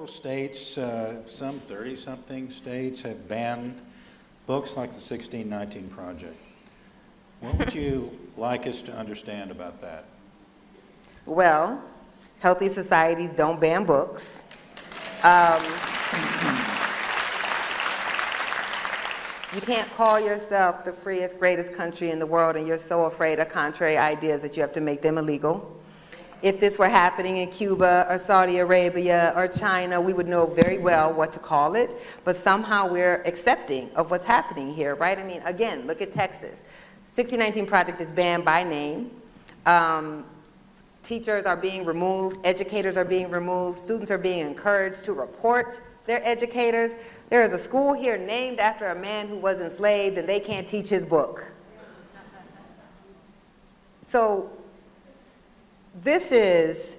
Several states, some 30-something states, have banned books like the 1619 Project. What would you like us to understand about that? Well, healthy societies don't ban books. You can't call yourself the freest, greatest country in the world and you're so afraid of contrary ideas that you have to make them illegal. If this were happening in Cuba or Saudi Arabia or China, we would know very well what to call it, but somehow we're accepting of what's happening here, right? I mean, again, look at Texas. 1619 Project is banned by name. Teachers are being removed, educators are being removed, students are being encouraged to report their educators. There is a school here named after a man who was enslaved and they can't teach his book. So this is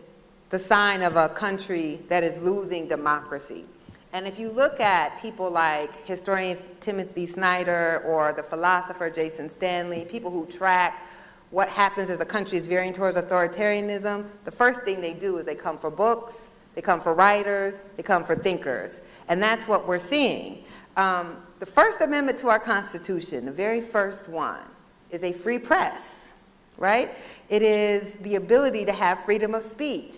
the sign of a country that is losing democracy. And if you look at people like historian Timothy Snyder or the philosopher Jason Stanley, people who track what happens as a country is veering towards authoritarianism, the first thing they do is they come for books, they come for writers, they come for thinkers. And that's what we're seeing. The First Amendment to our Constitution, the very first one, is a free press, right? It is the ability to have freedom of speech.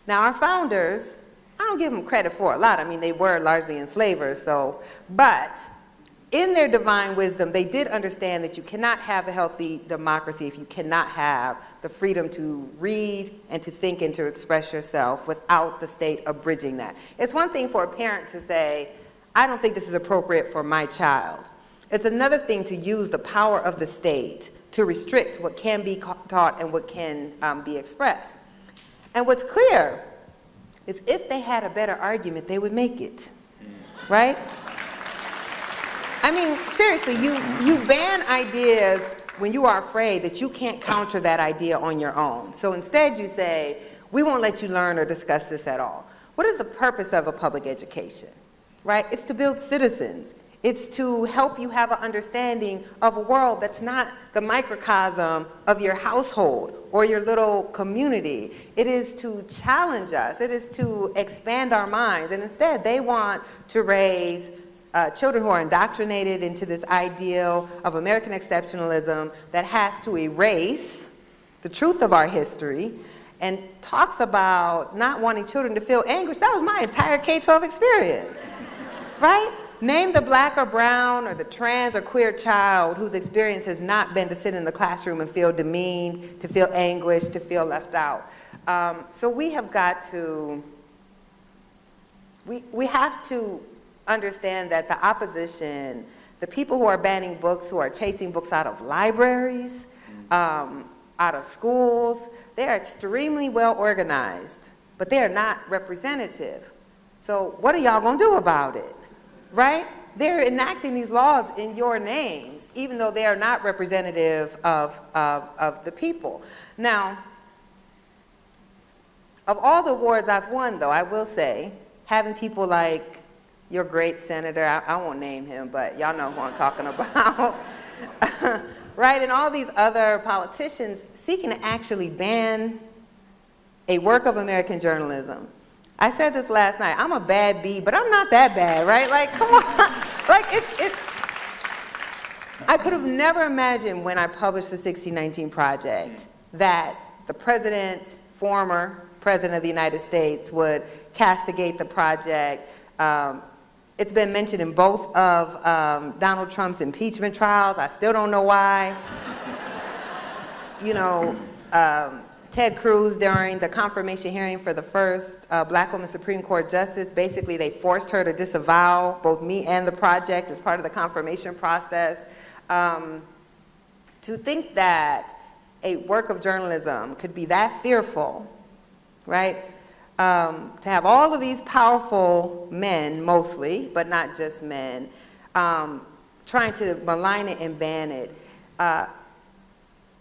Now, our founders, I don't give them credit for a lot. I mean, they were largely enslavers, so, but in their divine wisdom, they did understand that you cannot have a healthy democracy if you cannot have the freedom to read and to think and to express yourself without the state abridging that. It's one thing for a parent to say, I don't think this is appropriate for my child. It's another thing to use the power of the state to restrict what can be taught and what can be expressed. And what's clear is if they had a better argument, they would make it, right? I mean, seriously, you ban ideas when you are afraid that you can't counter that idea on your own. So instead you say, we won't let you learn or discuss this at all. What is the purpose of a public education, right? It's to build citizens. It's to help you have an understanding of a world that's not the microcosm of your household or your little community. It is to challenge us. It is to expand our minds. And instead, they want to raise children who are indoctrinated into this ideal of American exceptionalism that has to erase the truth of our history and talks about not wanting children to feel anguish. That was my entire K-12 experience, right? Name the black or brown or the trans or queer child whose experience has not been to sit in the classroom and feel demeaned, to feel anguish, to feel left out. So we have got to, we have to understand that the opposition, the people who are banning books, who are chasing books out of libraries, out of schools, they are extremely well organized, but they are not representative. So what are y'all gonna do about it, right? They're enacting these laws in your names, even though they are not representative of the people. Now, of all the awards I've won, though, I will say, having people like your great senator, I won't name him, but y'all know who I'm talking about, right? And all these other politicians seeking to actually ban a work of American journalism. I said this last night, I'm a bad bee, but I'm not that bad, right? Like, come on. Like, I could have never imagined when I published the 1619 Project that the president, former president of the United States, would castigate the project. It's been mentioned in both of Donald Trump's impeachment trials. I still don't know why. You know, Ted Cruz, during the confirmation hearing for the first black woman Supreme Court justice, basically they forced her to disavow both me and the project as part of the confirmation process. To think that a work of journalism could be that fearful, right? To have all of these powerful men, mostly, but not just men, trying to malign it and ban it.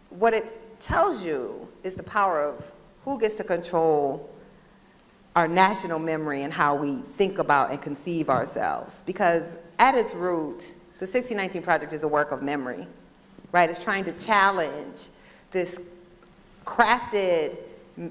What it tells you is the power of who gets to control our national memory and how we think about and conceive ourselves. Because at its root, the 1619 Project is a work of memory, right? It's trying to challenge this crafted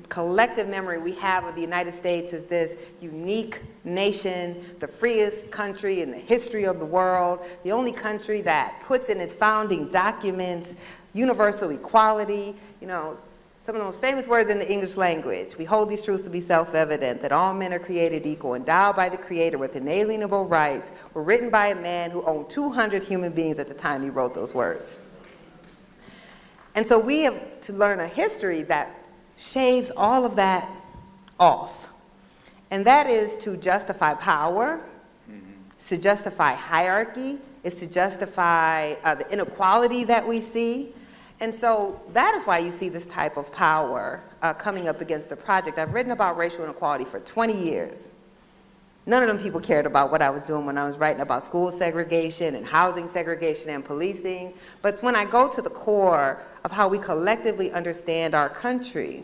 collective memory we have of the United States as this unique nation, the freest country in the history of the world, the only country that puts in its founding documents universal equality, you know, some of the most famous words in the English language. We hold these truths to be self-evident, that all men are created equal, endowed by the Creator with inalienable rights, were written by a man who owned 200 human beings at the time he wrote those words. And so we have to learn a history that shaves all of that off. And that is to justify power, to justify hierarchy, is to justify the inequality that we see. And so that is why you see this type of power coming up against the project. I've written about racial inequality for 20 years. None of them people cared about what I was doing when I was writing about school segregation and housing segregation and policing. But it's when I go to the core of how we collectively understand our country,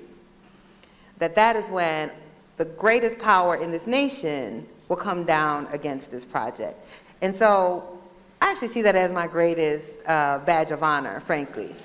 that is when the greatest power in this nation will come down against this project. And so I actually see that as my greatest badge of honor, frankly.